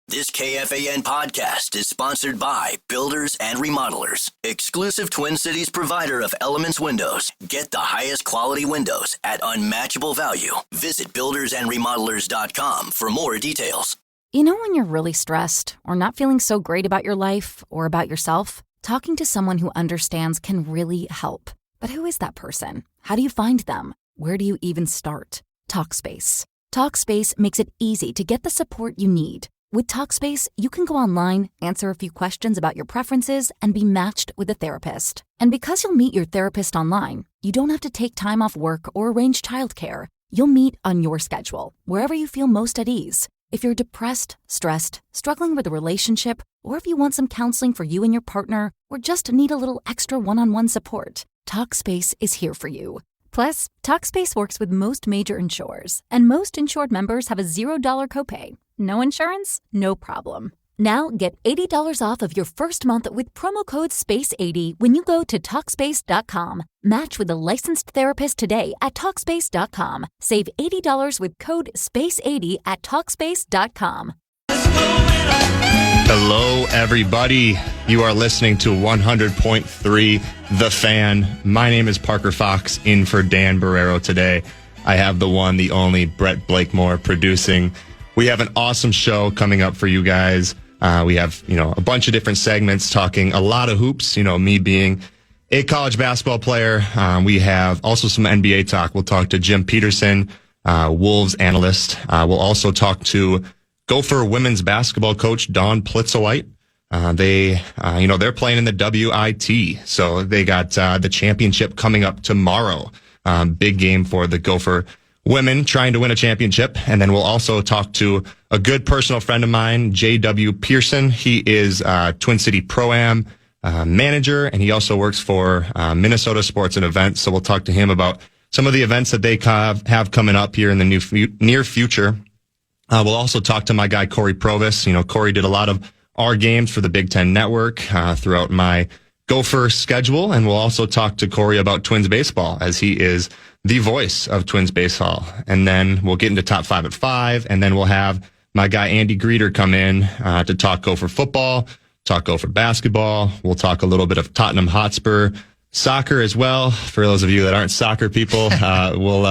This KFAN podcast is sponsored by Builders and Remodelers, exclusive Twin Cities provider of Elements Windows. Get the highest quality windows at unmatchable value. Visit buildersandremodelers.com for more details. You know when you're really stressed or not feeling so great about your life or about yourself? Talking to someone who understands can really help. But who is that person? How do you find them? Where do you even start? Talkspace. Talkspace makes it easy to get the support you need. With Talkspace, you can go online, answer a few questions about your preferences, and be matched with a therapist. And because you'll meet your therapist online, you don't have to take time off work or arrange childcare. You'll meet on your schedule, wherever you feel most at ease. If you're depressed, stressed, struggling with a relationship, or if you want some counseling for you and your partner, or just need a little extra one-on-one support, Talkspace is here for you. Plus, Talkspace works with most major insurers, and most insured members have a $0 copay. No insurance? No problem. Now get $80 off of your first month with promo code SPACE80 when you go to Talkspace.com. Match with a licensed therapist today at Talkspace.com. Save $80 with code SPACE80 at Talkspace.com. Hello, everybody. You are listening to 100.3 The Fan. My name is Parker Fox, in for Dan Barreiro today. I have the one, the only, Brett Blakemore producing. We have an awesome show coming up for you guys. We have, a bunch of different segments talking a lot of hoops, me being a college basketball player. We have also some NBA talk. We'll talk to Jim Peterson, Wolves analyst. We'll also talk to Gopher women's basketball coach Dawn Plitzowite. They're playing in the WIT. So they got the championship coming up tomorrow. Big game for the Gopher women trying to win a championship. And then we'll also talk to a good personal friend of mine, J.W. Pearson. He is Twin City Pro-Am manager, and he also works for Minnesota Sports and Events. So we'll talk to him about some of the events that they have coming up here in the near future. We'll also talk to my guy, Corey Provis. Corey did a lot of our games for the Big Ten Network throughout my Gopher schedule. And we'll also talk to Corey about Twins baseball, as he is the voice of Twins baseball. And then we'll get into top 5 at 5. And then we'll have my guy, Andy Greeter, come in to talk Gopher football, talk Gopher basketball. We'll talk a little bit of Tottenham Hotspur soccer as well. For those of you that aren't soccer people, we'll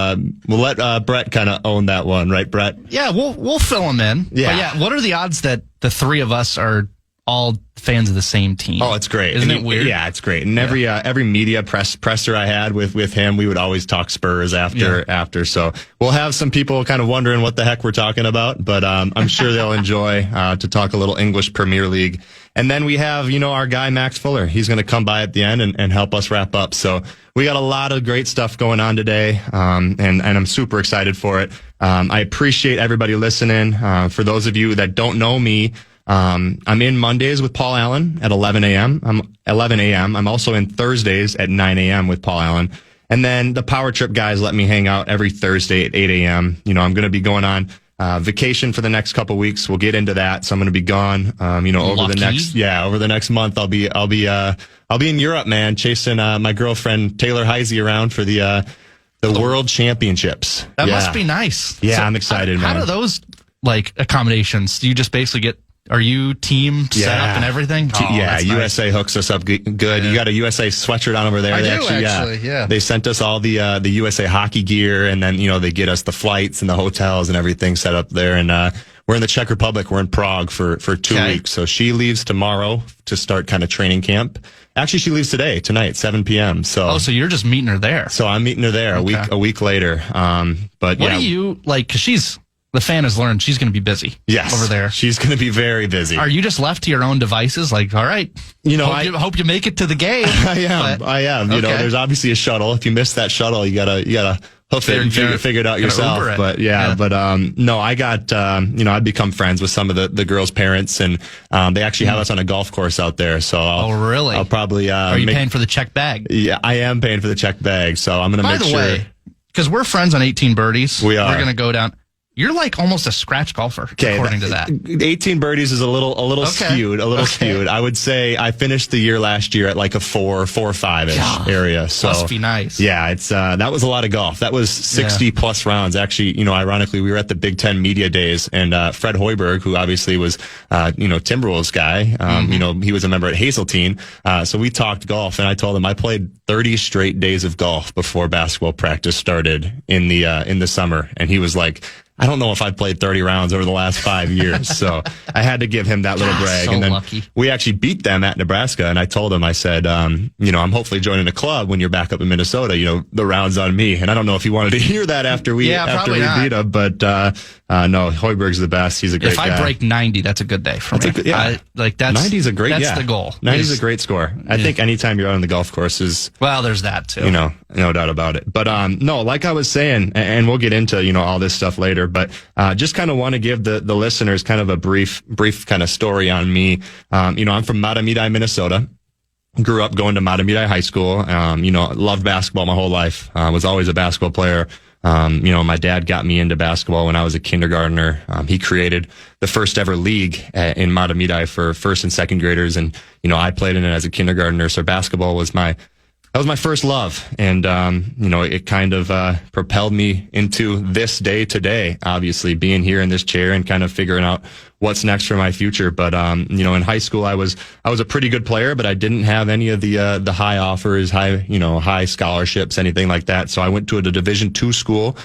let Brett kind of own that one, right, Brett? Yeah, we'll fill him in. Yeah. But yeah, what are the odds that the three of us are all fans of the same team? Oh, it's great. Isn't it weird? Yeah, it's great. And every media presser I had with him, we would always talk Spurs after. So we'll have some people kind of wondering what the heck we're talking about, but I'm sure they'll enjoy to talk a little English Premier League. And then we have, our guy, Max Fuller. He's going to come by at the end and help us wrap up. So we got a lot of great stuff going on today, and I'm super excited for it. I appreciate everybody listening. For those of you that don't know me, I'm in Mondays with Paul Allen at 11 a.m. I'm also in Thursdays at 9 a.m. with Paul Allen. And then the Power Trip guys let me hang out every Thursday at 8 a.m. I'm going to be going on vacation for the next couple weeks. We'll get into that. So I'm going to be gone, over the next month. I'll be in Europe, man, chasing my girlfriend Taylor Heisey around for the World Championships. That must be nice. Yeah, so I'm excited, man. How do those accommodations? Do you just basically get? Are you team set up and everything? USA hooks us up good. Yeah. You got a USA sweatshirt on over there. I do, actually. Yeah. They sent us all the USA hockey gear, and then they get us the flights and the hotels and everything set up there. And we're in the Czech Republic. We're in Prague for 2 weeks. So she leaves tomorrow to start kind of training camp. Actually, she leaves tonight, 7 p.m. So you're just meeting her there. So I'm meeting her there a week later. But what do you like? Because the fan has learned she's going to be busy. Yes, over there. She's going to be very busy. Are you just left to your own devices? Like, all right, hope you make it to the game. I am. Okay. There's obviously a shuttle. If you miss that shuttle, you gotta hoof it and figure it out yourself. But no, I got I've become friends with some of the girls' parents, and they actually have us on a golf course out there. So really? I'll probably are you paying for the check bag? Yeah, I am paying for the check bag. So I'm going to make sure. By the way, because we're friends on 18 Birdies, we are. We're going to go down. You're like almost a scratch golfer, according to that. 18 birdies is a little skewed, skewed. I would say I finished the year last year at like a 4 or 5-ish area. So must be nice. Yeah, it's that was a lot of golf. That was 60 plus rounds. Actually, ironically, we were at the Big Ten Media Days, and Fred Hoiberg, who obviously was Timberwolves guy, he was a member at Hazeltine. So we talked golf, and I told him I played 30 straight days of golf before basketball practice started in the summer, and he was like, I don't know if I've played 30 rounds over the last 5 years. So I had to give him that little brag. So and then lucky. We actually beat them at Nebraska. And I told him, I said, I'm hopefully joining a club when you're back up in Minnesota. The round's on me. And I don't know if he wanted to hear that after we beat him. But no, Hoiberg's the best. He's a great guy. If I break 90, that's a good day for me. 90's a great, that's the goal. 90's a great score. I think anytime you're out on the golf course is. Well, there's that too. No doubt about it. But no, like I was saying, and we'll get into, all this stuff later, but just kind of want to give the listeners kind of a brief kind of story on me. I'm from Matamidi, Minnesota. Grew up going to Matamidi High School. Loved basketball my whole life. Was always a basketball player. My dad got me into basketball when I was a kindergartner. He created the first ever league in Matamidi for first and second graders. And, I played in it as a kindergartner. So basketball was my first love. And, it kind of propelled me into this day today, obviously being here in this chair and kind of figuring out what's next for my future. But, in high school, I was a pretty good player, but I didn't have any of the high offers, high scholarships, anything like that. So I went to a Division II school,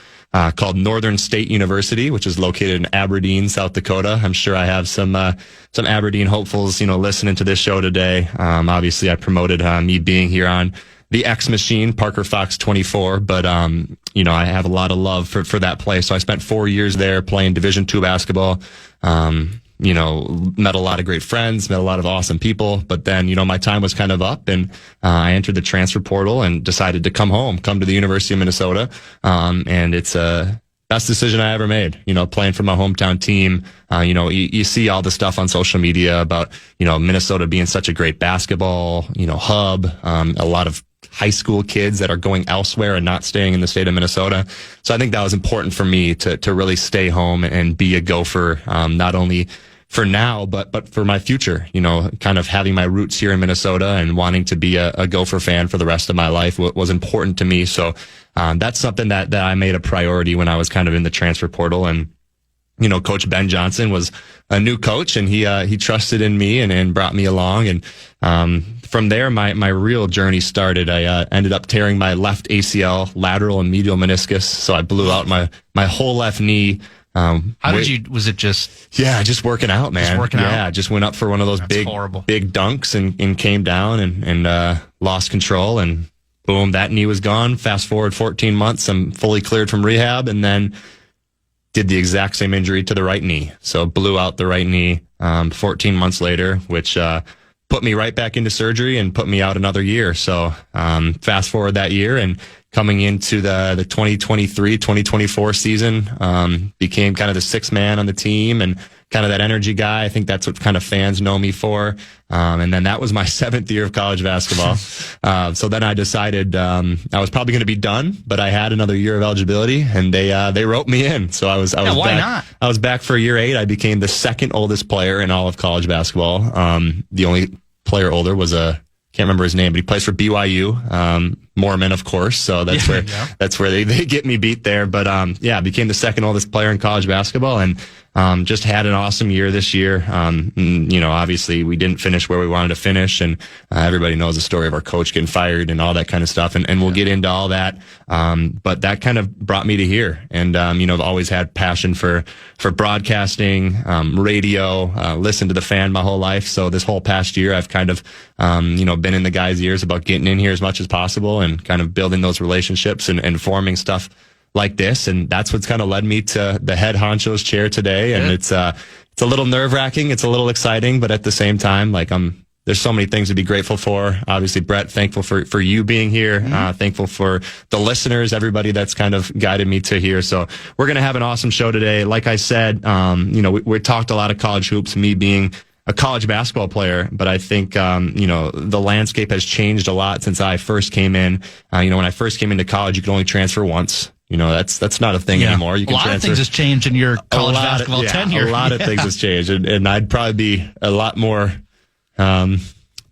called Northern State University, which is located in Aberdeen, South Dakota. I'm sure I have some Aberdeen hopefuls, listening to this show today. Obviously I promoted, me being here on the X Machine, Parker Fox 24, but, I have a lot of love for that place. So I spent 4 years there playing Division II basketball. Met a lot of great friends, met a lot of awesome people, but then, my time was kind of up and, I entered the transfer portal and decided to come to the University of Minnesota. And it's best decision I ever made, playing for my hometown team. You see all the stuff on social media about, Minnesota being such a great basketball, hub, a lot of high school kids that are going elsewhere and not staying in the state of Minnesota. So I think that was important for me to really stay home and be a Gopher, not only for now, but for my future, kind of having my roots here in Minnesota and wanting to be a Gopher fan for the rest of my life was important to me. So, that's something that I made a priority when I was kind of in the transfer portal. And, Coach Ben Johnson was a new coach and he trusted in me and brought me along. And, from there, my real journey started. I ended up tearing my left ACL, lateral and medial meniscus. So I blew out my whole left knee. Was it just working out, man. Just went up for one of those big dunks and came down and lost control and boom, that knee was gone. Fast forward 14 months, I'm fully cleared from rehab and then did the exact same injury to the right knee. So blew out the right knee, 14 months later, which, put me right back into surgery and put me out another year. So, fast forward that year and coming into the 2023-2024 season, became kind of the sixth man on the team and kind of that energy guy. I think that's what kind of fans know me for. And then that was my 7th year of college basketball. So then I decided, I was probably going to be done, but I had another year of eligibility and they wrote me in. So I was why back. Not? I was back for year 8. I became the second oldest player in all of college basketball. The only player older was can't remember his name, but he plays for BYU, Mormon, of course. So that's where they get me beat there. But, became the second oldest player in college basketball and, just had an awesome year this year. Obviously we didn't finish where we wanted to finish and, everybody knows the story of our coach getting fired and all that kind of stuff. And we'll get into all that. But that kind of brought me to here. And, I've always had passion for broadcasting, radio, listened to the fan my whole life. So this whole past year, I've kind of, been in the guys' ears about getting in here as much as possible and kind of building those relationships and forming stuff like this. And that's what's kind of led me to the head honcho's chair today. And it's a little nerve wracking. It's a little exciting, but at the same time, there's so many things to be grateful for. Obviously, Brett, thankful for you being here. Thankful for the listeners, everybody that's kind of guided me to here. So we're going to have an awesome show today. Like I said, we talked a lot of college hoops, me being a college basketball player, but I think, the landscape has changed a lot since I first came in. When I first came into college, you could only transfer once. That's not a thing anymore. You can a lot transfer. of things has changed in your college basketball tenure. A lot of things has changed, and I'd probably be a lot more.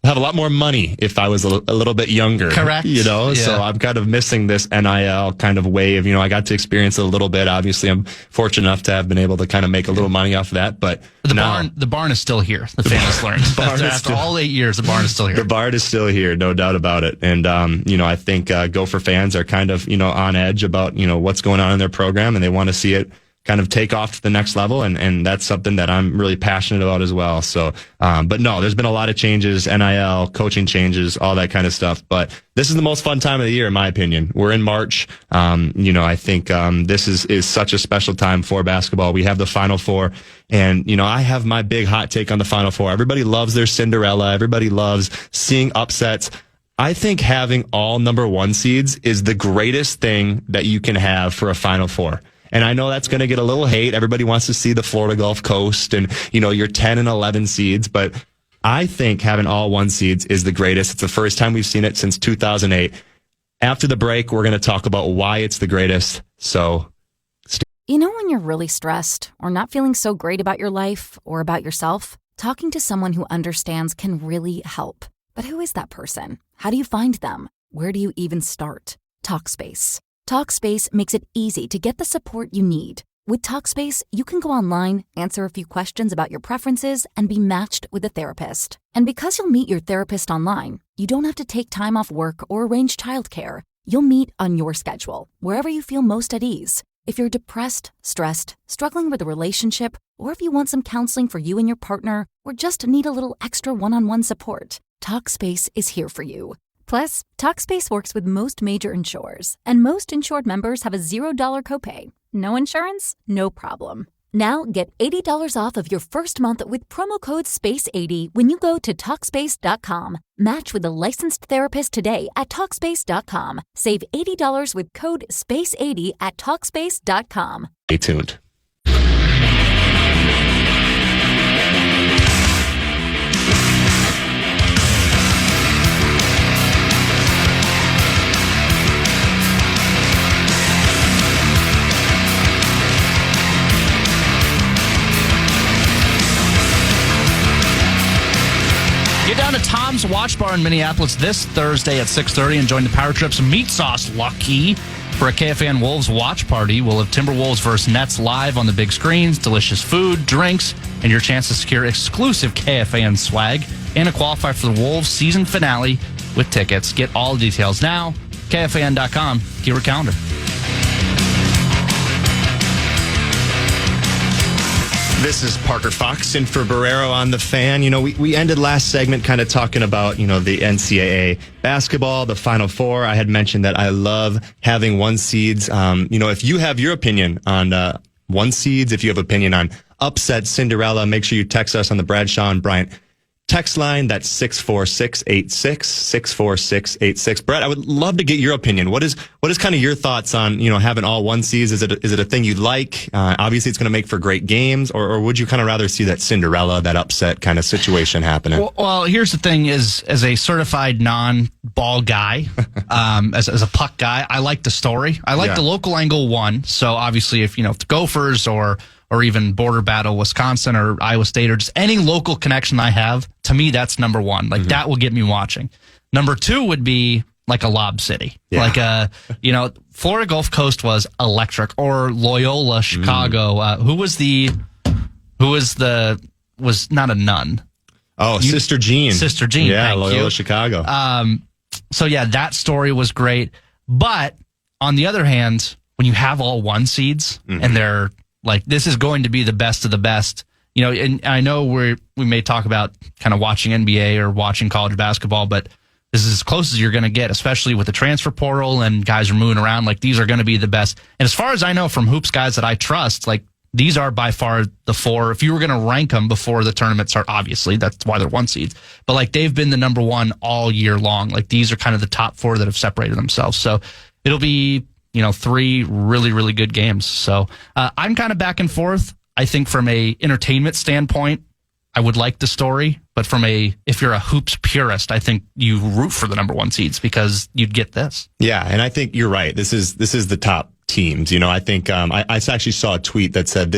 Have a lot more money if I was a little bit younger. Correct. So I'm kind of missing this NIL kind of wave. I got to experience it a little bit. Obviously, I'm fortunate enough to have been able to kind of make a little money off of that. But the barn is still here. The fan has learned. After all 8 years, the barn is still here. The barn is still here, no doubt about it. And, I think Gopher fans are kind of, on edge about, what's going on in their program, and they want to see it kind of take off to the next level. And that's something that I'm really passionate about as well. So, but no, there's been a lot of changes, NIL, coaching changes, all that kind of stuff. But this is the most fun time of the year, in my opinion. We're in March. I think, this is such a special time for basketball. We have the Final Four, and, I have my big hot take on the Final Four. Everybody loves their Cinderella. Everybody loves seeing upsets. I think having all number 1 seeds is the greatest thing that you can have for a Final Four. And I know that's going to get a little hate. Everybody wants to see the Florida Gulf Coast and, your 10 and 11 seeds. But I think having all 1 seeds is the greatest. It's the first time we've seen it since 2008. After the break, we're going to talk about why it's the greatest. So, when you're really stressed or not feeling so great about your life or about yourself, talking to someone who understands can really help. But who is that person? How do you find them? Where do you even start? Talkspace. Talkspace makes it easy to get the support you need. With Talkspace, you can go online, answer a few questions about your preferences, and be matched with a therapist. And because you'll meet your therapist online, you don't have to take time off work or arrange childcare. You'll meet on your schedule, wherever you feel most at ease. If you're depressed, stressed, struggling with a relationship, or if you want some counseling for you and your partner, or just need a little extra one-on-one support, Talkspace is here for you. Plus, Talkspace works with most major insurers, and most insured members have a $0 copay. No insurance? No problem. Now get $80 off of your first month with promo code SPACE80 when you go to Talkspace.com. Match with a licensed therapist today at Talkspace.com. Save $80 with code SPACE80 at Talkspace.com. Stay tuned. Get down to Tom's Watch Bar in Minneapolis this Thursday at 6:30 and join the Power Trips Meat Sauce Lucky for a KFAN Wolves watch party. We'll have Timberwolves versus Nets live on the big screens, delicious food, drinks, and your chance to secure exclusive KFAN swag and to qualify for the Wolves season finale with tickets. Get all the details now. KFAN.com. Keyword calendar. This is Parker Fox in for Barreiro on the Fan. We ended last segment kind of talking about, the NCAA basketball, the Final Four. I had mentioned that I love having 1 seeds. If you have your opinion on 1 seeds, if you have opinion on upset Cinderella, make sure you text us on the Bradshaw and Bryant text line. That's 64686, 64686. Brett, I would love to get your opinion. What is kind of your thoughts on, having all 1 seeds? Is it a thing you like? Obviously, it's going to make for great games, or would you kind of rather see that Cinderella, that upset kind of situation happening? Well, here's the thing: is as a certified non-ball guy, as a puck guy, I like the story. I like the local angle 1. So obviously, if the Gophers or even border battle Wisconsin or Iowa State or just any local connection I have, to me, that's number 1. Like, that will get me watching. Number 2 would be like a Lob City. Yeah. Like, Florida Gulf Coast was electric, or Loyola Chicago. Was not a nun. Oh, Sister Jean. Sister Jean. Yeah, Loyola Chicago. So yeah, that story was great. But on the other hand, when you have all 1 seeds and they're like, this is going to be the best of the best, and I know we may talk about kind of watching NBA or watching college basketball, but this is as close as you're going to get, especially with the transfer portal and guys are moving around. Like, these are going to be the best. And as far as I know from hoops guys that I trust, like, these are by far the 4. If you were going to rank them before the tournament start, obviously that's why they're 1 seeds, but like, they've been the number 1 all year long. Like, these are kind of the top 4 that have separated themselves. So it'll be, 3 really, really good games. So I'm kind of back and forth. I think from a entertainment standpoint, I would like the story, but if you're a hoops purist, I think you root for the number 1 seeds because you'd get this. Yeah, and I think you're right. This is the top teams. I think I actually saw a tweet that said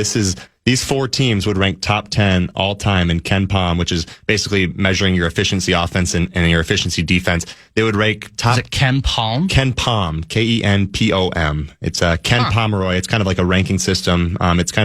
these 4 teams would rank top 10 all time in Ken Pom, which is basically measuring your efficiency offense and your efficiency defense. They would rank top. Is it Ken Pom? Ken Pom, KENPOM. It's Ken Pomeroy. It's kind of like a ranking system. It's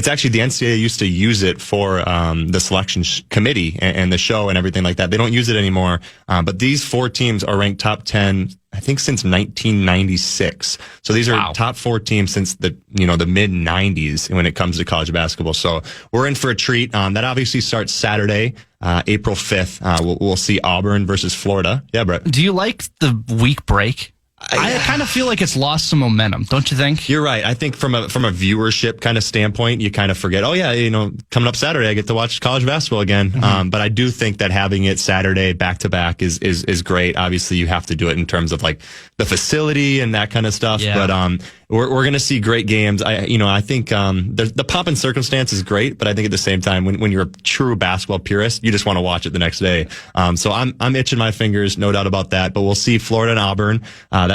actually the NCAA used to use it for the selection committee and the show and everything like that. They don't use it anymore. But these 4 teams are ranked top 10, I think, since 1996. So these are top 4 teams since the mid 90s when it comes to college basketball. So we're in for a treat. That obviously starts Saturday, April 5th. We'll see Auburn versus Florida. Yeah, Brett. Do you like the week break? I kind of feel like it's lost some momentum, don't you think? You're right. I think from a viewership kind of standpoint, you kind of forget, coming up Saturday, I get to watch college basketball again. Mm-hmm. But I do think that having it Saturday back to back is great. Obviously, you have to do it in terms of like the facility and that kind of stuff. Yeah. But we're going to see great games. I think the pomp and circumstance is great, but I think at the same time, when you're a true basketball purist, you just want to watch it the next day. So I'm itching my fingers, no doubt about that. But we'll see Florida and Auburn.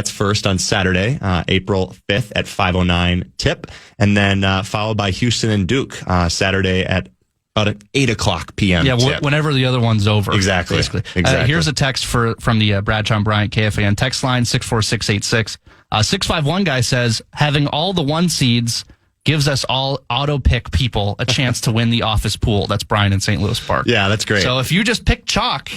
That's first on Saturday, April 5th at 5:09 tip, and then followed by Houston and Duke Saturday at about 8:00 p.m. Yeah, whenever the other one's over. Exactly. Basically. Exactly. Here's a text from the Brad John Bryant KFAN text line 64686. 651 guy says having all the 1 seeds gives us all auto pick people a chance to win the office pool. That's Brian in St. Louis Park. Yeah, that's great. So if you just pick chalk,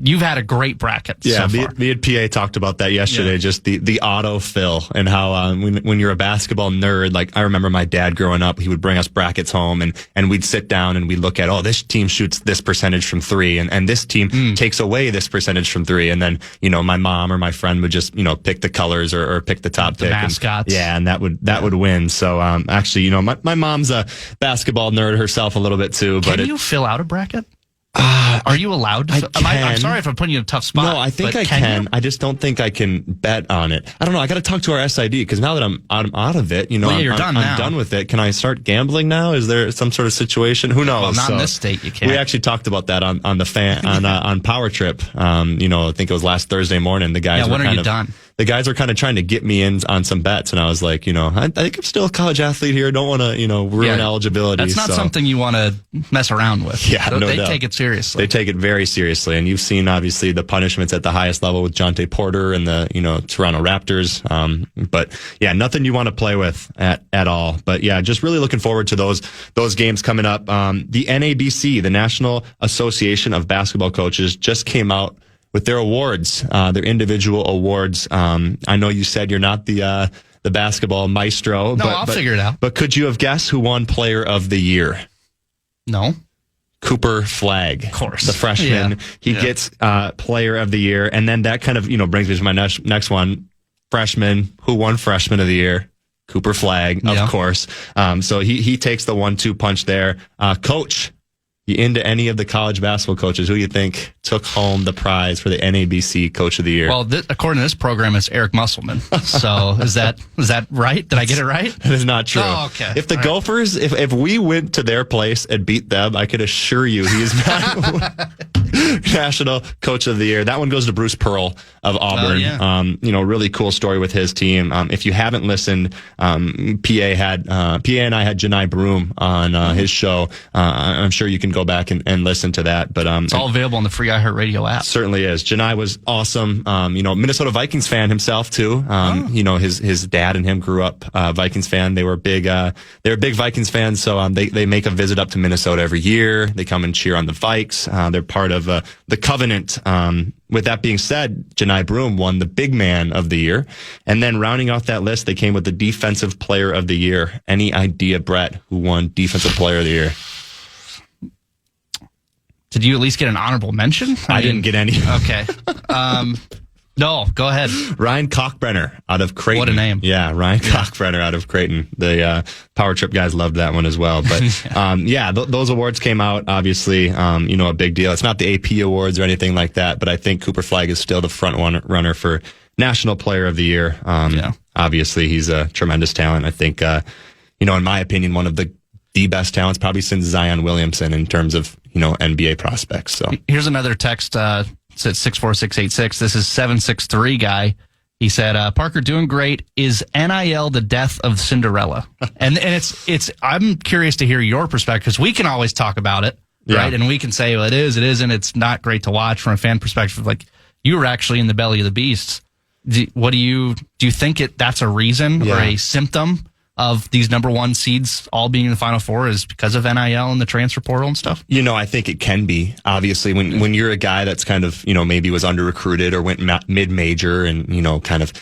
you've had a great bracket. Yeah, so far. me and PA talked about that yesterday. Yeah. Just the auto fill and how when you're a basketball nerd, like I remember my dad growing up, he would bring us brackets home and we'd sit down and we'd look at, this team shoots this percentage from 3 and this team takes away this percentage from 3, and then my mom or my friend would just pick the colors or pick the top the pick, mascots. And that would win. So actually, my mom's a basketball nerd herself a little bit too. Can you fill out a bracket? Are you allowed to? I'm sorry if I'm putting you in a tough spot. No, I think I can. I just don't think I can bet on it. I don't know. I got to talk to our SID because now that I'm out of it, you're done now. I'm done with it. Can I start gambling now? Is there some sort of situation? Who knows? Well, not in this state. You can't. We actually talked about that on the fan on Power Trip. I think it was last Thursday morning. The guys. Yeah. When are you done? The guys were kind of trying to get me in on some bets, and I was like, I think I'm still a college athlete here. Don't want to, ruin eligibility. That's not something you want to mess around with. Yeah, they take it seriously. They take it very seriously, and you've seen obviously the punishments at the highest level with Jonte Porter and the Toronto Raptors. But yeah, nothing you want to play with at all. But yeah, just really looking forward to those games coming up. The NABC, the National Association of Basketball Coaches, just came out with their awards, their individual awards. I know you said you're not the basketball maestro. No, I'll figure it out. But could you have guessed who won Player of the Year? No. Cooper Flagg. Of course. The freshman. Yeah. He gets Player of the Year. And then that kind of, brings me to my next one. Freshman. Who won Freshman of the Year? Cooper Flagg, of course. So he takes the 1-2 punch there. Coach. You into any of the college basketball coaches, who you think took home the prize for the NABC Coach of the Year? Well, according to this program, it's Eric Musselman. So is that right? Did I get it right? That is not true. Oh, okay. If the Gophers, if we went to their place and beat them, I could assure you he is not National Coach of the Year. That one goes to Bruce Pearl of Auburn. Really cool story with his team. If you haven't listened, PA and I had Janai Broom on his show. I'm sure you can go back and listen to that. But it's all available on the free iHeartRadio app. Certainly is. Janai was awesome. Minnesota Vikings fan himself too. His dad and him grew up Vikings fan. They were big Vikings fans. So they make a visit up to Minnesota every year. They come and cheer on the Vikes. They're part of the Covenant. With that being said, Janai Broom won the Big Man of the Year. And then rounding off that list, they came with the Defensive Player of the Year. Any idea, Brett, who won Defensive Player of the Year? Did you at least get an honorable mention? I didn't get any. Okay. No, go ahead. Ryan Cockbrenner out of Creighton. What a name. Yeah, Ryan Cockbrenner out of Creighton. The Power Trip guys loved that one as well. But those awards came out, obviously, a big deal. It's not the AP awards or anything like that, but I think Cooper Flagg is still the front runner for National Player of the Year. Obviously, he's a tremendous talent. I think, in my opinion, one of the best talents probably since Zion Williamson in terms of, NBA prospects. So here's another text. It's at 64686. This is 763 guy. He said, Parker, doing great. Is NIL the death of Cinderella? and it's. I'm curious to hear your perspective, because we can always talk about it, right? And we can say, well, it is, it isn't. It's not great to watch from a fan perspective. Like, you were actually in the belly of the beast. Do you think that's a reason or a symptom of these number one seeds all being in the Final Four is because of NIL and the transfer portal and stuff? I think it can be. Obviously, when you're a guy that's kind of, maybe was under-recruited or went mid-major and, kind of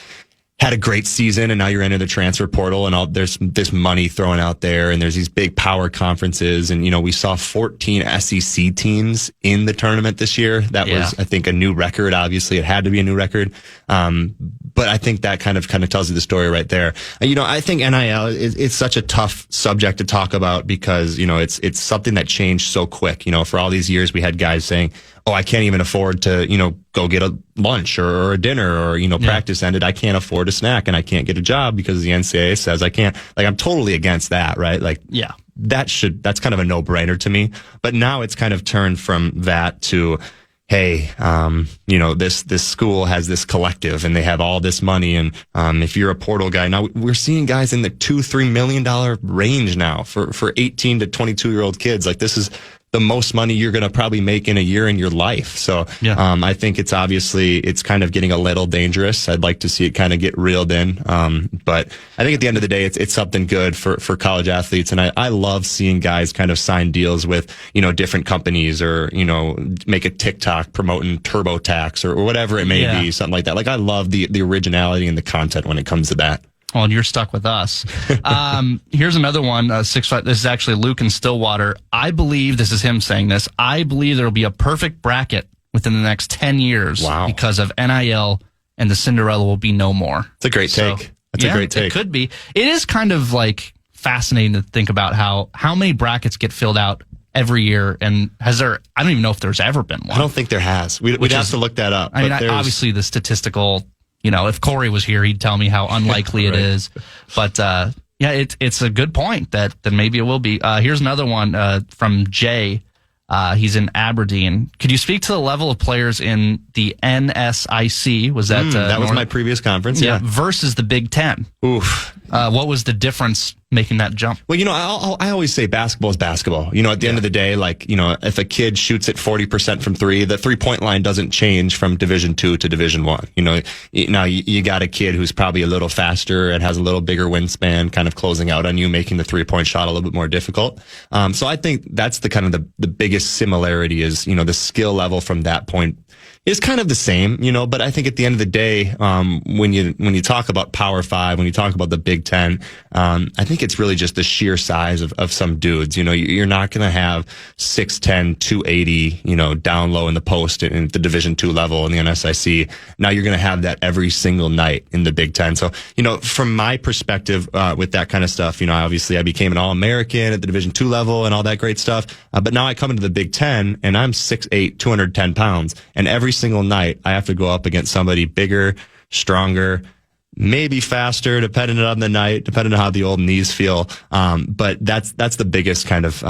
had a great season, and now you're into the transfer portal, and there's this money thrown out there, and there's these big power conferences, and we saw 14 SEC teams in the tournament this year. That was, I think, a new record. Obviously, it had to be a new record, but I think that kind of tells you the story right there. I think NIL it's such a tough subject to talk about because it's something that changed so quick. For all these years, we had guys saying, "Oh, I can't even afford to, go get a lunch or a dinner or, practice ended. I can't afford a snack and I can't get a job because the NCAA says I can't." Like, I'm totally against that, right? Like, that's kind of a no-brainer to me. But now it's kind of turned from that to, hey, this school has this collective and they have all this money. And, if you're a portal guy, now we're seeing guys in the $2-3 million range now for 18 to 22-year-old kids. Like, this is the most money you're going to probably make in a year in your life. So, I think it's kind of getting a little dangerous. I'd like to see it kind of get reeled in. But I think at the end of the day, it's something good for college athletes. And I love seeing guys kind of sign deals with, different companies or, make a TikTok promoting TurboTax or whatever it may be, something like that. Like, I love the originality and the content when it comes to that. Well, and you're stuck with us. Here's another one, 6'5". This is actually Luke in Stillwater. I believe, this is him saying this, I believe there will be a perfect bracket within the next 10 years because of NIL, and the Cinderella will be no more. It's a great take. That's a great take. It could be. It is kind of like fascinating to think about how many brackets get filled out every year, and I don't even know if there's ever been one. I don't think there has. We'd have to look that up. I mean, obviously the statistical... if Corey was here, he'd tell me how unlikely it is. But, it's a good point that maybe it will be. Here's another one from Jay. He's in Aberdeen. Could you speak to the level of players in the NSIC? Was that that was my previous conference? Yeah. Versus the Big Ten. Oof. What was the difference making that jump? Well, I always say basketball is basketball. At the end of the day, like, if a kid shoots at 40% from three, the 3-point line doesn't change from Division II to Division I. Now you got a kid who's probably a little faster and has a little bigger wingspan, kind of closing out on you, making the 3-point shot a little bit more difficult. So I think that's the kind of the biggest similarity is, the skill level from that point is kind of the same, but I think at the end of the day, when you talk about Power 5, when you talk about the Big Ten, I think it's really just the sheer size of some dudes. You're not going to have 6'10", 280, down low in the post in the Division II level in the NSIC. Now you're going to have that every single night in the Big Ten. So, from my perspective, with that kind of stuff, obviously I became an All-American at the Division II level and all that great stuff. But now I come into the Big Ten and I'm 6'8", 210 pounds, and every single night I have to go up against somebody bigger, stronger, maybe faster, depending on the night, depending on how the old knees feel. But that's the biggest kind of,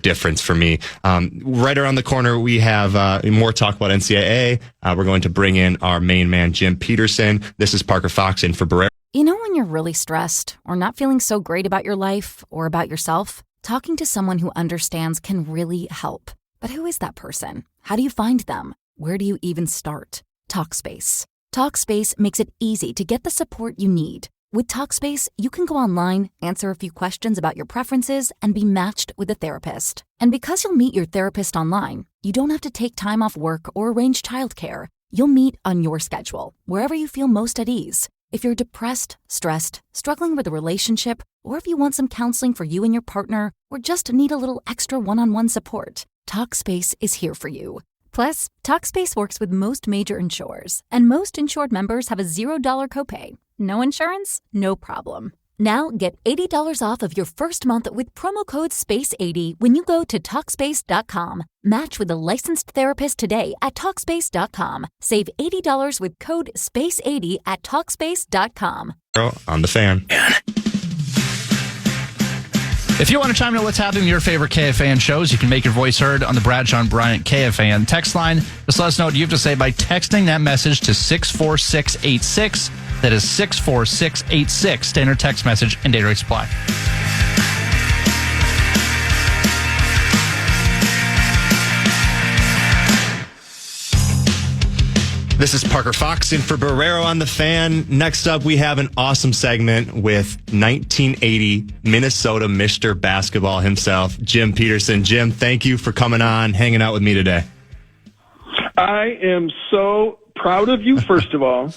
difference for me. Right around the corner, we have more talk about NCAA. We're going to bring in our main man, Jim Peterson. This is Parker Fox in for Barreiro. When you're really stressed or not feeling so great about your life or about yourself, talking to someone who understands can really help. But who is that person? How do you find them? Where do you even start? Talkspace. Talkspace makes it easy to get the support you need. With Talkspace, you can go online, answer a few questions about your preferences, and be matched with a therapist. And because you'll meet your therapist online, you don't have to take time off work or arrange childcare. You'll meet on your schedule, wherever you feel most at ease. If you're depressed, stressed, struggling with a relationship, or if you want some counseling for you and your partner, or just need a little extra one-on-one support, Talkspace is here for you. Plus, Talkspace works with most major insurers, and most insured members have a $0 copay. No insurance? No problem. Now get $80 off of your first month with promo code SPACE80 when you go to Talkspace.com. Match with a licensed therapist today at Talkspace.com. Save $80 with code SPACE80 at Talkspace.com. On the Fan. If you want to chime in on what's happening in your favorite KFAN shows, you can make your voice heard on the Bradshaw and Bryant KFAN text line. Just let us know what you have to say by texting that message to 64686. That is 64686. Standard text message and data rate supply. This is Parker Fox in for Barreiro on the Fan. Next up, we have an awesome segment with 1980 Minnesota Mr. Basketball himself, Jim Peterson. Jim, thank you for coming on, hanging out with me today. I am so proud of you, first of all,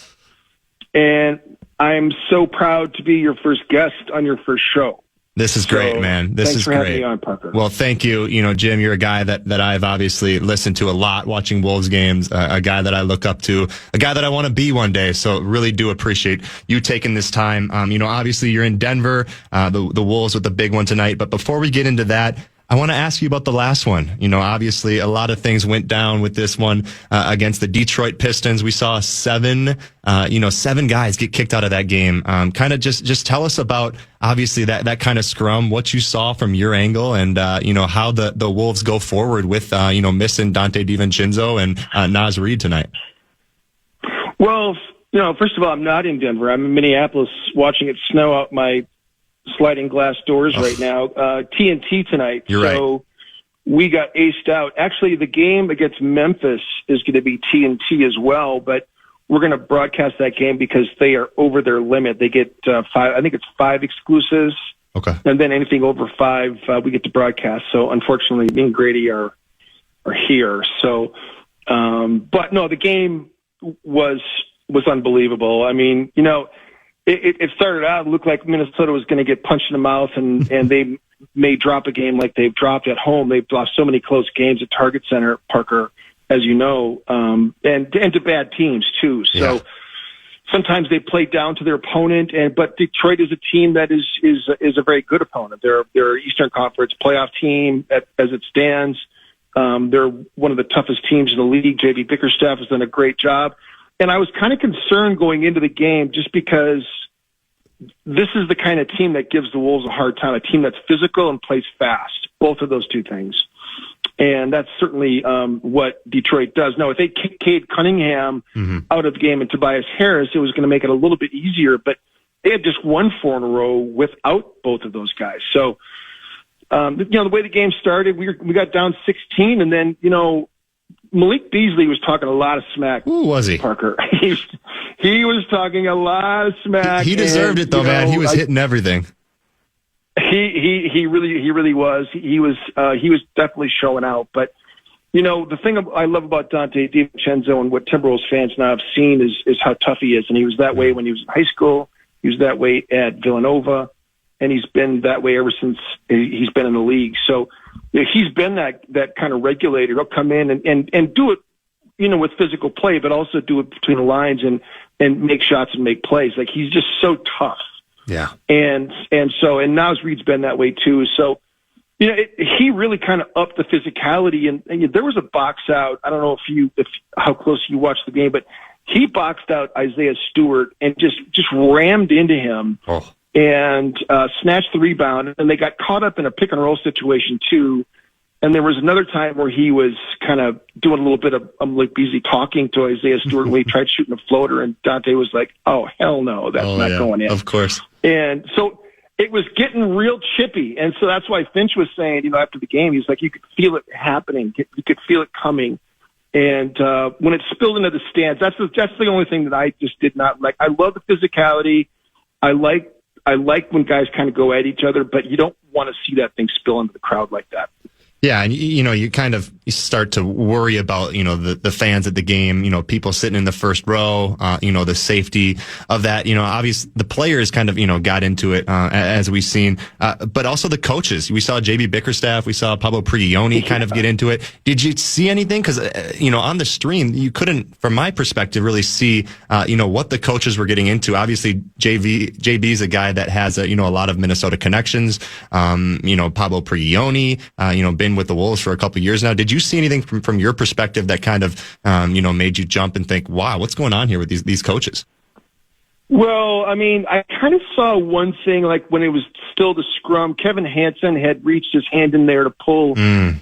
and I'm so proud to be your first guest on your first show. This is great, man. This is great. Thanks for having me on, Parker. Well, thank you. You know, Jim, you're a guy that I've obviously listened to a lot watching Wolves games, a guy that I look up to, a guy that I want to be one day. So really do appreciate you taking this time. You know, obviously you're in Denver, the Wolves with the big one tonight. But before we get into that, I want to ask you about the last one. You know, obviously a lot of things went down with this one against the Detroit Pistons. We saw seven guys get kicked out of that game. Kind of just tell us about obviously that kind of scrum, what you saw from your angle, and how the Wolves go forward with missing Dante DiVincenzo and Naz Reid tonight. Well, first of all, I'm not in Denver. I'm in Minneapolis watching it snow out my sliding glass doors right now. TNT tonight. You're so right. We got aced out. Actually, the game against Memphis is going to be TNT as well, but we're going to broadcast that game because they are over their limit. They get five exclusives. Okay. And then anything over 5, we get to broadcast. So unfortunately, me and Grady are here. So, but no, the game was unbelievable. I mean, it started out, it looked like Minnesota was going to get punched in the mouth, and they may drop a game like they've dropped at home. They've lost so many close games at Target Center, Parker, as you know, and to bad teams too. So yeah. Sometimes they play down to their opponent, but Detroit is a team that is a very good opponent. They're Eastern Conference playoff team as it stands. They're one of the toughest teams in the league. JB Bickerstaff has done a great job. And I was kind of concerned going into the game just because this is the kind of team that gives the Wolves a hard time, a team that's physical and plays fast, both of those two things. And that's certainly what Detroit does. Now, if they kick Cade Cunningham out of the game and Tobias Harris, it was going to make it a little bit easier, but they had just won 4 in a row without both of those guys. So, the way the game started, we got down 16, and then, Malik Beasley was talking a lot of smack. Who was he? Parker. He was talking a lot of smack. He deserved it though, man. He was hitting everything. He really was. He was definitely showing out. But the thing I love about Dante DiVincenzo and what Timberwolves fans now have seen is how tough he is. And he was that way when he was in high school. He was that way at Villanova, and he's been that way ever since he's been in the league. So he's been that kind of regulator. He'll come in and do it, with physical play, but also do it between the lines and make shots and make plays. Like, he's just so tough. Yeah. And Naz Reid's been that way too. So, he really kind of upped the physicality, and there was a box out. I don't know how close you watched the game, but he boxed out Isaiah Stewart and just rammed into him. Oh. And snatched the rebound, and they got caught up in a pick and roll situation too. And there was another time where he was kind of doing a little bit of Malik Beasley talking to Isaiah Stewart when he tried shooting a floater, and Dante was like, "Oh hell no, that's not going in." Of course. And so it was getting real chippy, and so that's why Finch was saying, after the game, he's like, you could feel it happening, you could feel it coming. And when it spilled into the stands, that's the only thing that I just did not like. I love the physicality. I like when guys kind of go at each other, but you don't want to see that thing spill into the crowd like that. Yeah, and you start to worry about the fans at the game, people sitting in the first row, the safety of that. Obviously the players kind of got into it as we've seen, but also the coaches. We saw JB Bickerstaff, we saw Pablo Prigioni kind of get into it. Did you see anything? Because on the stream you couldn't, from my perspective, really see what the coaches were getting into. Obviously JB's a guy that has a lot of Minnesota connections. Pablo Prigioni, been with the Wolves for a couple of years now. Did you see anything from your perspective that kind of made you jump and think, wow, what's going on here with these coaches? Well, I mean, I kind of saw one thing, like when it was still the scrum, Kevin Hansen had reached his hand in there to pull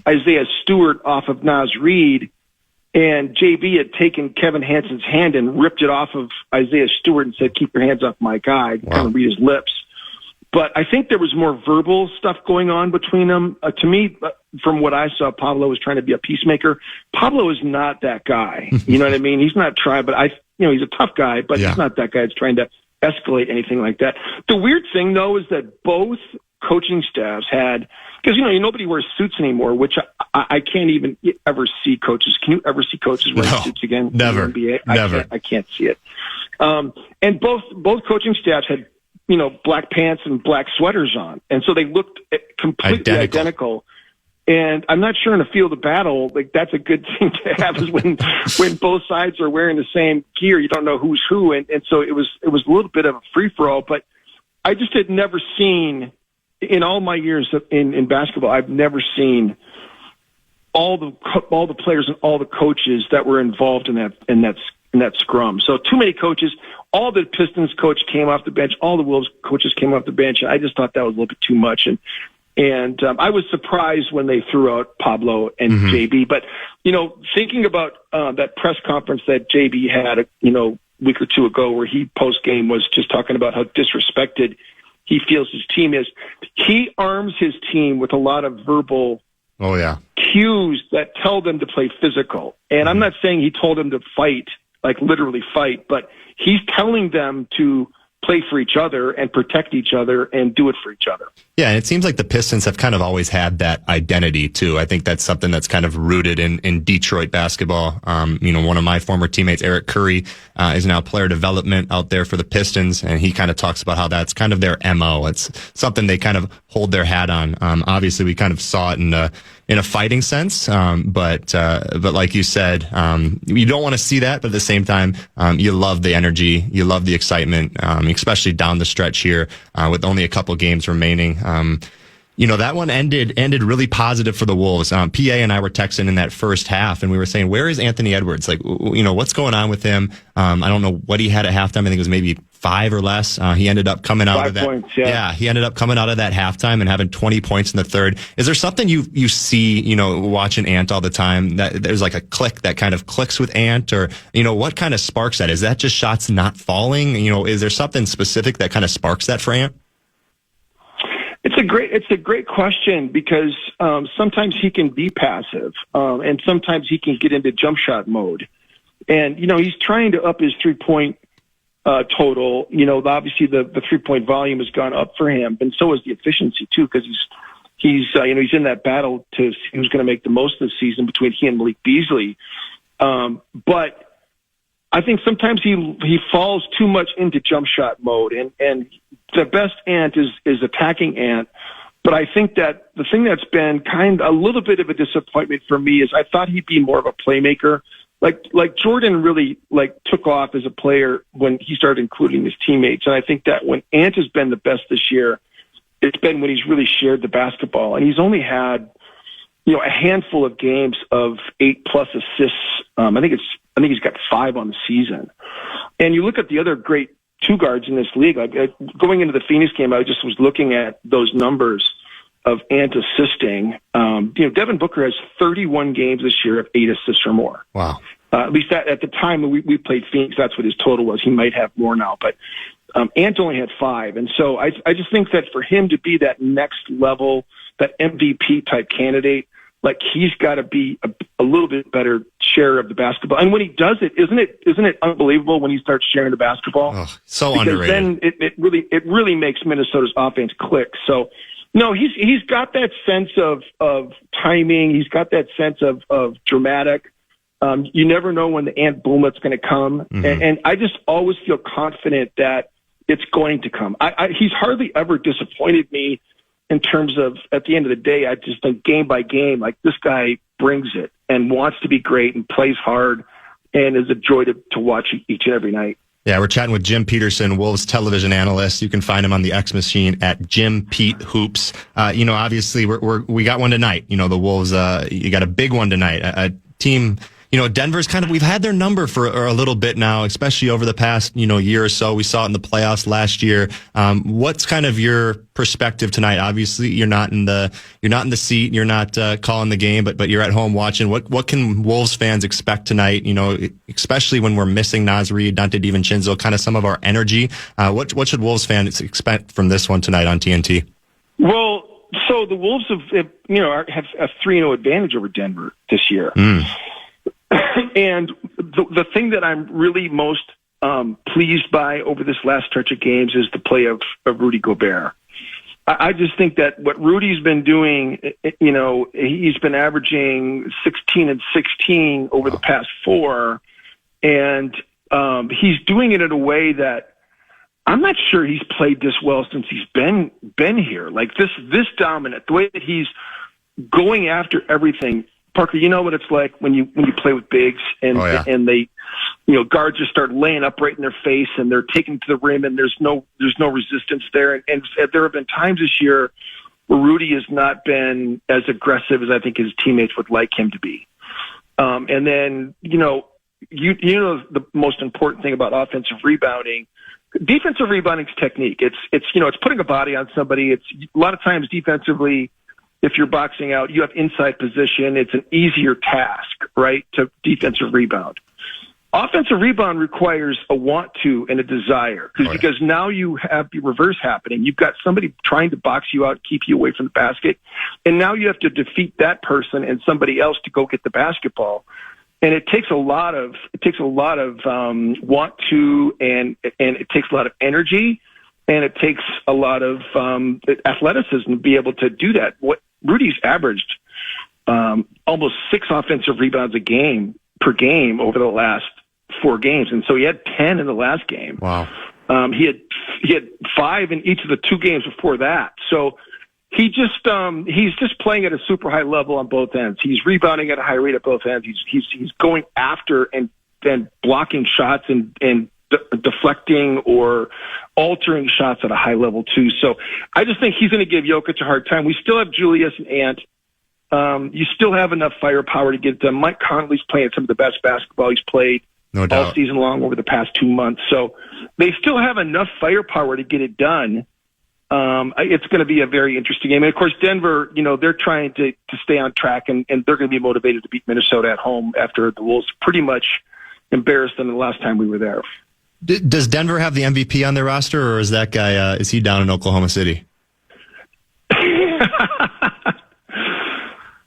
Isaiah Stewart off of Naz Reid, and JB had taken Kevin Hansen's hand and ripped it off of Isaiah Stewart and said, "Keep your hands off my guy." Kind of read his lips. But I think there was more verbal stuff going on between them. To me, from what I saw, Pablo was trying to be a peacemaker. Pablo is not that guy. You know what I mean? He's not trying, but he's a tough guy, but he's not that guy that's trying to escalate anything like that. The weird thing, though, is that both coaching staffs had, because, nobody wears suits anymore, which I can't even ever see coaches. Can you ever see coaches wearing suits again? Never. In the NBA? Never. I can't see it. And both coaching staffs had, black pants and black sweaters on. And so they looked completely identical. And I'm not sure in a field of battle, like, that's a good thing to have, is when both sides are wearing the same gear, you don't know who's who. And so it was a little bit of a free for all, but I just had never seen, in all my years in basketball, I've never seen all the players and all the coaches that were involved in that scrum. So too many coaches. All the Pistons coach came off the bench. All the Wolves coaches came off the bench. I just thought that was a little bit too much. And I was surprised when they threw out Pablo and JB. But, thinking about that press conference that JB had, a week or two ago, where he post-game was just talking about how disrespected he feels his team is. He arms his team with a lot of verbal cues that tell them to play physical. And I'm not saying he told them to fight, like literally fight, but he's telling them to play for each other and protect each other and do it for each other. Yeah, and it seems like the Pistons have kind of always had that identity too. I think that's something that's kind of rooted in Detroit basketball. One of my former teammates, Eric Curry, is now player development out there for the Pistons, and he kind of talks about how that's kind of their MO. It's something they kind of hold their hat on. Obviously, we kind of saw it in a fighting sense, but like you said, you don't want to see that, but at the same time, you love the energy, you love the excitement, especially down the stretch here with only a couple games remaining. That one ended really positive for the Wolves. PA and I were texting in that first half, and we were saying, where is Anthony Edwards? Like, what's going on with him? I don't know what he had at halftime. I think it was maybe 5 or less. He ended up coming out 5 of that. Points, yeah. He ended up coming out of that halftime and having 20 points in the third. Is there something you see, watching Ant all the time, that there's like a click that kind of clicks with Ant, or, what kind of sparks that? Is that just shots not falling? Is there something specific that kind of sparks that for Ant? It's a great question, because sometimes he can be passive, and sometimes he can get into jump shot mode. And, he's trying to up his 3-point total. Obviously the 3-point volume has gone up for him, and so is the efficiency too, because he's in that battle to see who's going to make the most of the season between he and Malik Beasley. But I think sometimes he falls too much into jump shot mode, and the best Ant is attacking Ant. But I think that the thing that's been kind of a little bit of a disappointment for me is I thought he'd be more of a playmaker. Like Jordan really took off as a player when he started including his teammates. And I think that when Ant has been the best this year, it's been when he's really shared the basketball. And he's only had, a handful of games of 8+ assists. I think he's got 5 on the season. And you look at the other great two guards in this league. Going into the Phoenix game, I just was looking at those numbers of Ant assisting. Devin Booker has 31 games this year of 8 assists or more. Wow. At least at the time we played Phoenix, that's what his total was. He might have more now, but Ant only had 5. And so I just think that for him to be that next level, that MVP type candidate, he's got to be a little bit better share of the basketball. And when he does it, isn't it unbelievable when he starts sharing the basketball? Oh, so because underrated. Then it really makes Minnesota's offense click. So no, he's got that sense of timing. He's got that sense of dramatic. You never know when the Ant boomlet's going to come, and I just always feel confident that it's going to come. He's hardly ever disappointed me. In terms of, at the end of the day, I just think game by game, this guy brings it and wants to be great and plays hard and is a joy to watch each and every night. Yeah, we're chatting with Jim Peterson, Wolves television analyst. You can find him on the X Machine at Jim Pete Hoops. Obviously we got one tonight. The Wolves, you got a big one tonight. A team, Denver's we've had their number for a little bit now, especially over the past, year or so. We saw it in the playoffs last year. What's kind of your perspective tonight? Obviously, you're not in the seat, you're not calling the game, but you're at home watching. What can Wolves fans expect tonight? Especially when we're missing Naz Reid, Dante DiVincenzo, kind of some of our energy. What should Wolves fans expect from this one tonight on TNT? Well, so the Wolves have a 3-0 advantage over Denver this year. And the thing that I'm really most pleased by over this last stretch of games is the play of Rudy Gobert. I just think that what Rudy's been doing, he's been averaging 16 and 16 over the past 4, and he's doing it in a way that I'm not sure he's played this well since he's been here. Like this dominant, the way that he's going after everything. Parker, you know what it's like when you play with bigs and they, guards just start laying up right in their face and they're taking to the rim and there's no resistance there. And there have been times this year where Rudy has not been as aggressive as I think his teammates would like him to be. And then, the most important thing about offensive rebounding, defensive rebounding's technique. It's putting a body on somebody. It's a lot of times defensively, if you're boxing out, you have inside position. It's an easier task, right, to defensive rebound. Offensive rebound requires a want to and a desire because now you have the reverse happening. You've got somebody trying to box you out, keep you away from the basket, and now you have to defeat that person and somebody else to go get the basketball. And it takes a lot of want to and it takes a lot of energy and it takes a lot of athleticism to be able to do that. What Rudy's averaged almost 6 offensive rebounds per game over the last 4 games, and so he had 10 in the last game. Wow. He had 5 in each of the 2 games before that. So he's just playing at a super high level on both ends. He's rebounding at a high rate at both ends. He's going after and blocking shots and deflecting or altering shots at a high level too. So I just think he's going to give Jokic a hard time. We still have Julius and Ant. You still have enough firepower to get it done. Mike Conley's playing some of the best basketball he's played all season long over the past 2 months. So they still have enough firepower to get it done. It's going to be a very interesting game. And of course, Denver, they're trying to stay on track and they're going to be motivated to beat Minnesota at home after the Wolves pretty much embarrassed them the last time we were there. Does Denver have the MVP on their roster, or is that guy, is he down in Oklahoma City?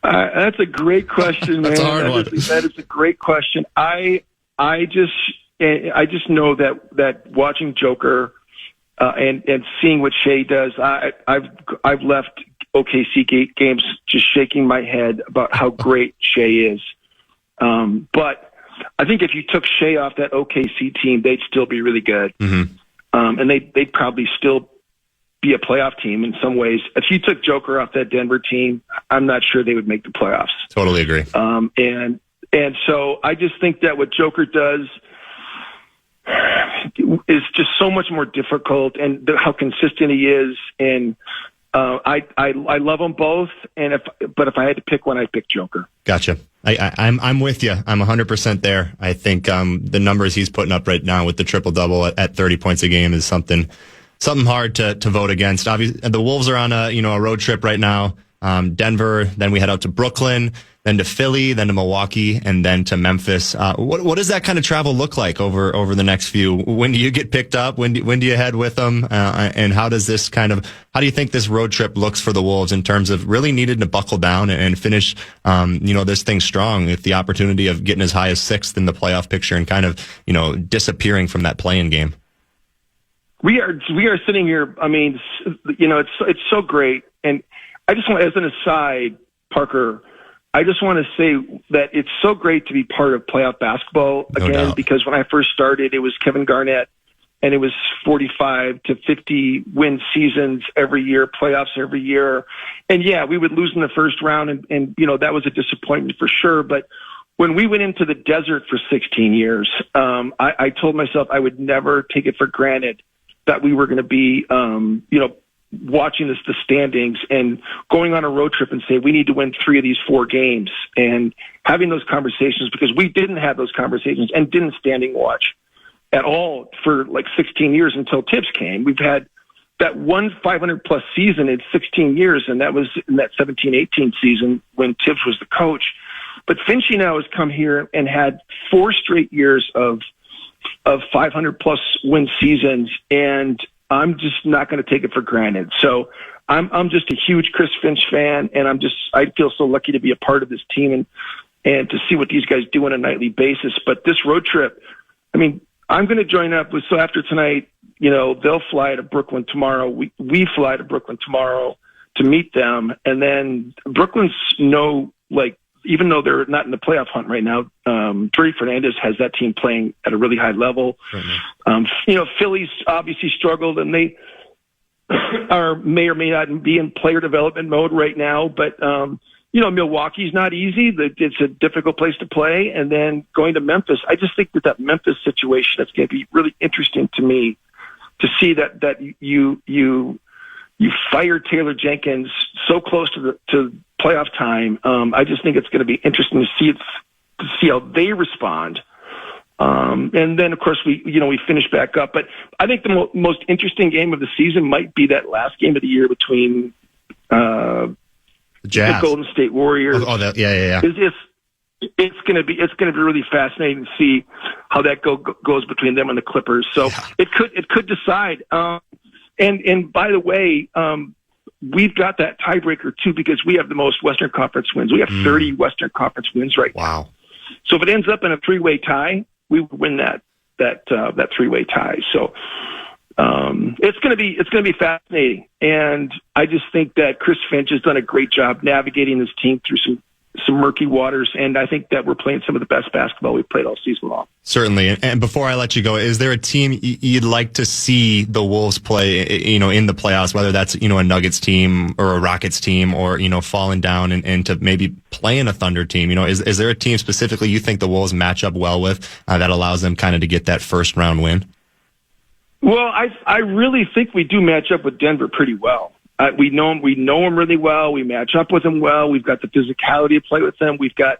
That's a great question, man. That's a hard one. That is a great question. I just know that watching Joker and seeing what Shea does, I've left OKC games just shaking my head about how great Shea is. But I think if you took Shea off that OKC team, they'd still be really good. Mm-hmm. And they'd probably still be a playoff team in some ways. If you took Joker off that Denver team, I'm not sure they would make the playoffs. Totally agree. And so I just think that what Joker does is just so much more difficult, and how consistent he is. And I love them both. But if I had to pick one, I'd pick Joker. Gotcha. I'm with you. I'm 100% there. I think the numbers he's putting up right now with the triple-double at 30 points a game is something hard to vote against. Obviously, the Wolves are on a road trip right now. Denver, then we head out to Brooklyn, then to Philly, then to Milwaukee, and then to Memphis. What does that kind of travel look like over the next few? When do you get picked up? When do you head with them? And how do you think this road trip looks for the Wolves in terms of really needing to buckle down and finish, this thing strong with the opportunity of getting as high as 6th in the playoff picture and kind of, disappearing from that play-in game? We are sitting here. I mean, it's so great. And I just want, as an aside, Parker, I just want to say that it's so great to be part of playoff basketball again, because when I first started, it was Kevin Garnett, and it was 45 to 50 win seasons every year, playoffs every year. And yeah, we would lose in the first round, and that was a disappointment for sure. But when we went into the desert for 16 years, I told myself I would never take it for granted that we were going to be, watching the standings and going on a road trip and say, we need to win 3 of these 4 games. And having those conversations, because we didn't have those conversations and didn't standing watch at all for like 16 years until Tibbs came. We've had that one 500-plus season in 16 years, and that was in that 17-18 season when Tibbs was the coach. But Finchy now has come here and had 4 straight years of 500-plus win seasons, and I'm just not going to take it for granted. So I'm just a huge Chris Finch fan, and I feel so lucky to be a part of this team and to see what these guys do on a nightly basis. But this road trip, I mean, I'm going to join up with, so after tonight, they'll fly to Brooklyn tomorrow. We fly to Brooklyn tomorrow to meet them. And then Brooklyn's even though they're not in the playoff hunt right now, Jordy Fernandez has that team playing at a really high level. Mm-hmm. Philly's obviously struggled, and they may or may not be in player development mode right now. But, Milwaukee's not easy. It's a difficult place to play. And then going to Memphis, I just think that Memphis situation, it's going to be really interesting to me to see that you fired Taylor Jenkins so close to playoff time. I just think it's going to be interesting to see how they respond. And then, of course, we finish back up. But I think the most interesting game of the season might be that last game of the year between the Golden State Warriors. Yeah. It's going to be really fascinating to see how that goes between them and the Clippers. So it could decide. And by the way, we've got that tiebreaker too, because we have the most Western Conference wins. We have 30 Western Conference wins right now. Wow. So if it ends up in a 3-way tie, we would win that 3-way tie. So it's going to be fascinating. And I just think that Chris Finch has done a great job navigating this team through some murky waters, and I think that we're playing some of the best basketball we've played all season long. Certainly. And before I let you go, is there a team you'd like to see the Wolves play, in the playoffs, whether that's, a Nuggets team or a Rockets team, or, falling down and to maybe playing a Thunder team? Is there a team specifically you think the Wolves match up well with that allows them kind of to get that first round win? Well, I really think we do match up with Denver pretty well. We know them really well. We match up with them well. We've got the physicality to play with them. We've got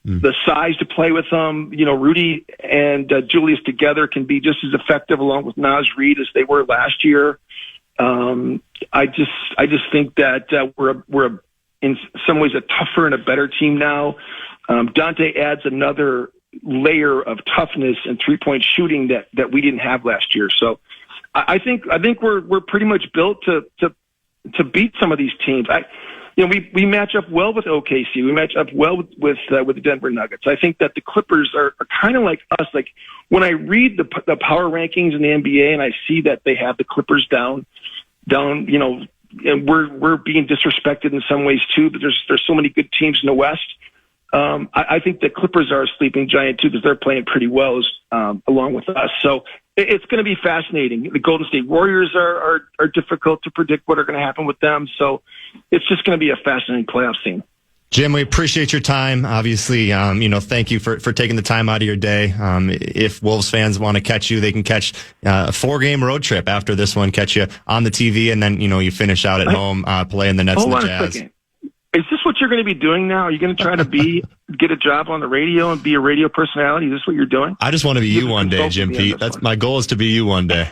the size to play with them. Rudy and Julius together can be just as effective along with Naz Reid as they were last year. I just think that we're in some ways a tougher and a better team now. Dante adds another layer of toughness and 3-point shooting that we didn't have last year. So I think we're pretty much built to beat some of these teams. We match up well with OKC. We match up well with the Denver Nuggets. I think that the Clippers are kind of like us. Like when I read the power rankings in the NBA and I see that they have the Clippers down, and we're being disrespected in some ways too. But there's so many good teams in the West. I think the Clippers are a sleeping giant too, because they're playing pretty well along with us. So it's going to be fascinating. The Golden State Warriors are difficult to predict what are going to happen with them. So it's just going to be a fascinating playoff scene. Jim, we appreciate your time. Obviously, thank you for taking the time out of your day. If Wolves fans want to catch you, they can catch a 4-game road trip after this one, catch you on the TV, and then, you finish out at home playing the Nets and the Jazz. Second. Is this what you're going to be doing now? Are you going to try to get a job on the radio and be a radio personality? Is this what you're doing? I just want to be you one day, Jim Pete. That's my goal, is to be you one day.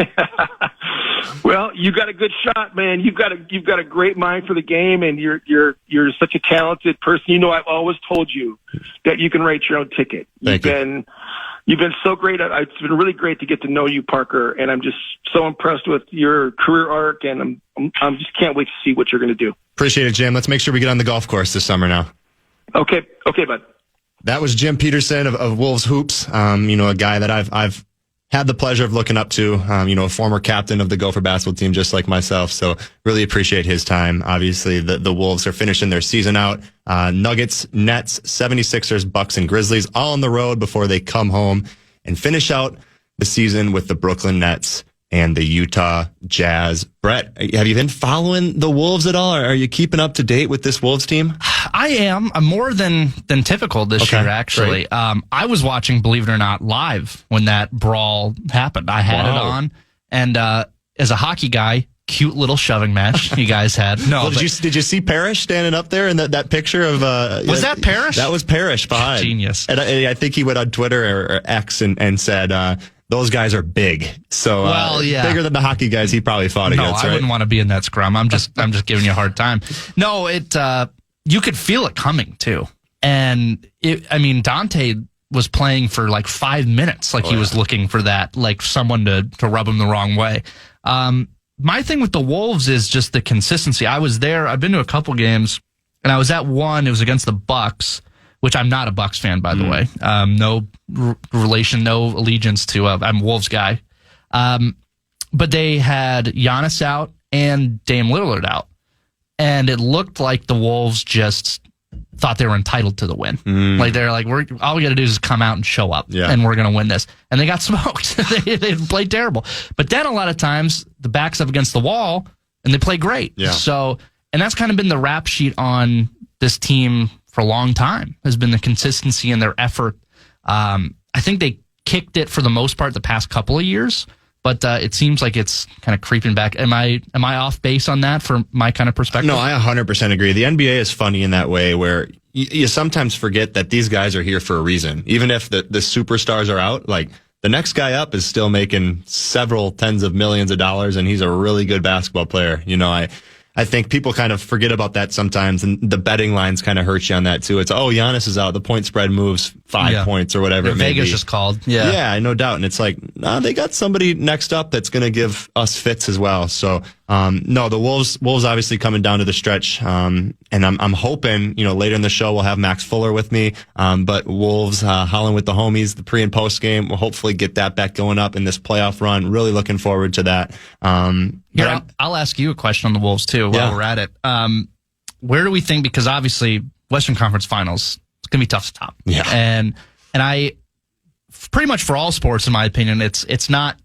Well, you got a good shot, man. You've got a great mind for the game, and you're such a talented person. I've always told you that you can write your own ticket. You've been so great. It's been really great to get to know you, Parker, and I'm just so impressed with your career arc, and I'm just can't wait to see what you're going to do. Appreciate it, Jim. Let's make sure we get on the golf course this summer now. Okay, bud. That was Jim Peterson of Wolves Hoops. A guy that I've had the pleasure of looking up to. A former captain of the Gopher basketball team, just like myself. So really appreciate his time. Obviously, the Wolves are finishing their season out. Nuggets, Nets, 76ers, Bucks, and Grizzlies all on the road before they come home and finish out the season with the Brooklyn Nets and the Utah Jazz. Brett, have you been following the Wolves at all? Are you keeping up to date with this Wolves team? I am. I'm more than typical this year, actually. I was watching, believe it or not, live when that brawl happened. I had it on. And as a hockey guy, cute little shoving match you guys had. No, well, did you see Parrish standing up there in that picture of? Was that Parrish? That was Parrish behind. Genius. And I think he went on Twitter or X and said. Those guys are big, so bigger than the hockey guys he probably fought against. No, I wouldn't want to be in that scrum. I'm just giving you a hard time. No, you could feel it coming too, and Dante was playing for like 5 minutes, he was looking for that, like someone to rub him the wrong way. My thing with the Wolves is just the consistency. I was there. I've been to a couple games, and I was at one. It was against the Bucks, which I'm not a Bucks fan, by the way. No relation, no allegiance to. I'm a Wolves guy. But they had Giannis out and Dame Lillard out. And it looked like the Wolves just thought they were entitled to the win. Like they're like, all we got to do is come out and show up, and we're going to win this. And they got smoked. they played terrible. But then a lot of times the back's up against the wall, and they play great. Yeah. So, and that's kind of been the rap sheet on this team for a long time, has been the consistency in their effort. I think they kicked it for the most part the past couple of years, but it seems like it's kind of creeping back. Am I off base on that for my kind of perspective? No, I 100% agree. The NBA is funny in that way where you sometimes forget that these guys are here for a reason. Even if the superstars are out, like the next guy up is still making several tens of millions of dollars, and he's a really good basketball player. I think people kind of forget about that sometimes, and the betting lines kind of hurt you on that too. It's, Giannis is out, the point spread moves 5 points or whatever it may be. Vegas just called. Yeah, no doubt. And it's like, they got somebody next up that's going to give us fits as well. So, no, the Wolves obviously coming down to the stretch. And I'm hoping, later in the show we'll have Max Fuller with me. But Wolves, howling with the homies, the pre and post game, we'll hopefully get that back going up in this playoff run. Really looking forward to that. Here, I'll ask you a question on the Wolves too while we're at it. Where do we think, because obviously Western Conference Finals, it's going to be tough to top. Yeah. And I, pretty much for all sports, in my opinion, it's not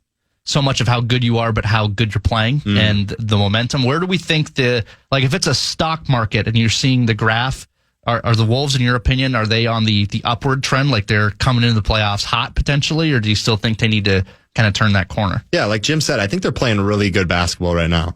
so much of how good you are, but how good you're playing and the momentum. Where do we think if it's a stock market and you're seeing the graph, are the Wolves, in your opinion, are they on the upward trend? Like they're coming into the playoffs hot potentially, or do you still think they need to kind of turn that corner? Yeah, like Jim said, I think they're playing really good basketball right now.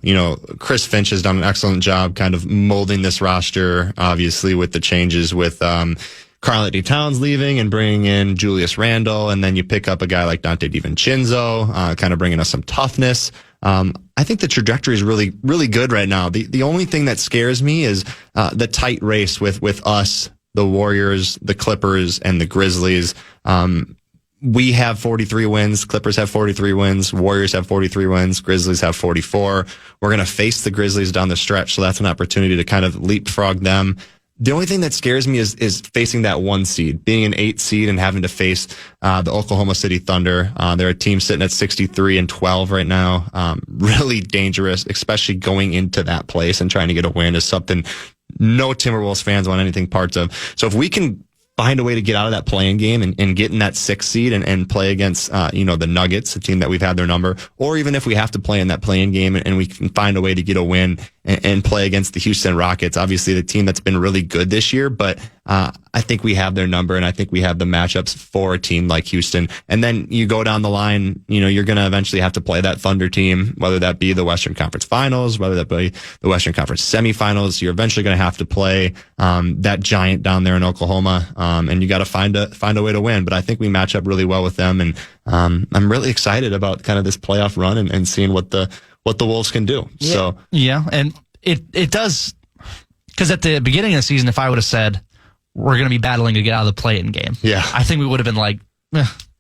Chris Finch has done an excellent job kind of molding this roster, obviously with the changes with Karl-Anthony Towns leaving and bringing in Julius Randle, and then you pick up a guy like Dante DiVincenzo, kind of bringing us some toughness. I think the trajectory is really, really good right now. The only thing that scares me is the tight race with us, the Warriors, the Clippers, and the Grizzlies. We have 43 wins. Clippers have 43 wins. Warriors have 43 wins. Grizzlies have 44. We're going to face the Grizzlies down the stretch, so that's an opportunity to kind of leapfrog them. The only thing that scares me is facing that 1 seed, being an 8 seed and having to face the Oklahoma City Thunder. They're a team sitting at 63-12 right now. Really dangerous, especially going into that place and trying to get a win is something no Timberwolves fans want anything parts of. So if we can find a way to get out of that play-in game and get in that 6 seed and play against, the Nuggets, a team that we've had their number, or even if we have to play in that play-in game and we can find a way to get a win and play against the Houston Rockets, obviously the team that's been really good this year, but I think we have their number and I think we have the matchups for a team like Houston. And then you go down the line, you're going to eventually have to play that Thunder team, whether that be the Western Conference Finals, whether that be the Western Conference semifinals. You're eventually going to have to play that giant down there in Oklahoma, and you got to find a way to win. But I think we match up really well with them, and I'm really excited about kind of this playoff run and seeing what the Wolves can do. Yeah. So and it does, because at the beginning of the season, if I would have said we're going to be battling to get out of the play-in game, I think we would have been like,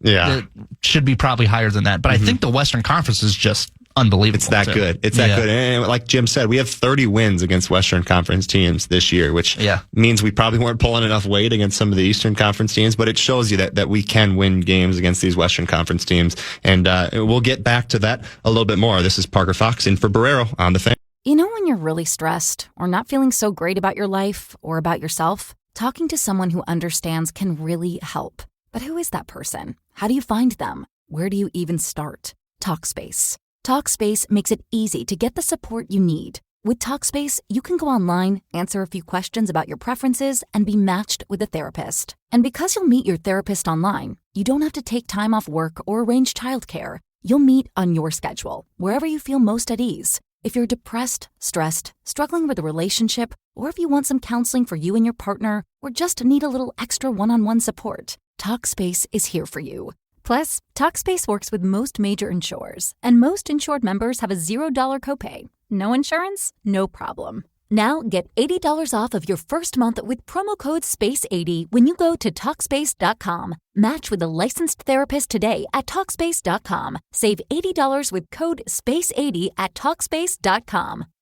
it should be probably higher than that. But I think the Western Conference is just unbelievable. It's that good. It's that good. And like Jim said, we have 30 wins against Western Conference teams this year, which means we probably weren't pulling enough weight against some of the Eastern Conference teams, but it shows you that we can win games against these Western Conference teams. And we'll get back to that a little bit more. This is Parker Fox in for Barreiro on the Fan. When you're really stressed or not feeling so great about your life or about yourself, talking to someone who understands can really help. But who is that person? How do you find them? Where do you even start? Talkspace. Talkspace makes it easy to get the support you need. With Talkspace, you can go online, answer a few questions about your preferences, and be matched with a therapist. And because you'll meet your therapist online, you don't have to take time off work or arrange childcare. You'll meet on your schedule, wherever you feel most at ease. If you're depressed, stressed, struggling with a relationship, or if you want some counseling for you and your partner, or just need a little extra one-on-one support, TalkSpace is here for you. Plus, TalkSpace works with most major insurers, and most insured members have a $0 copay. No insurance? No problem. Now get $80 off of your first month with promo code SPACE80 when you go to TalkSpace.com. Match with a licensed therapist today at TalkSpace.com. Save $80 with code SPACE80 at TalkSpace.com.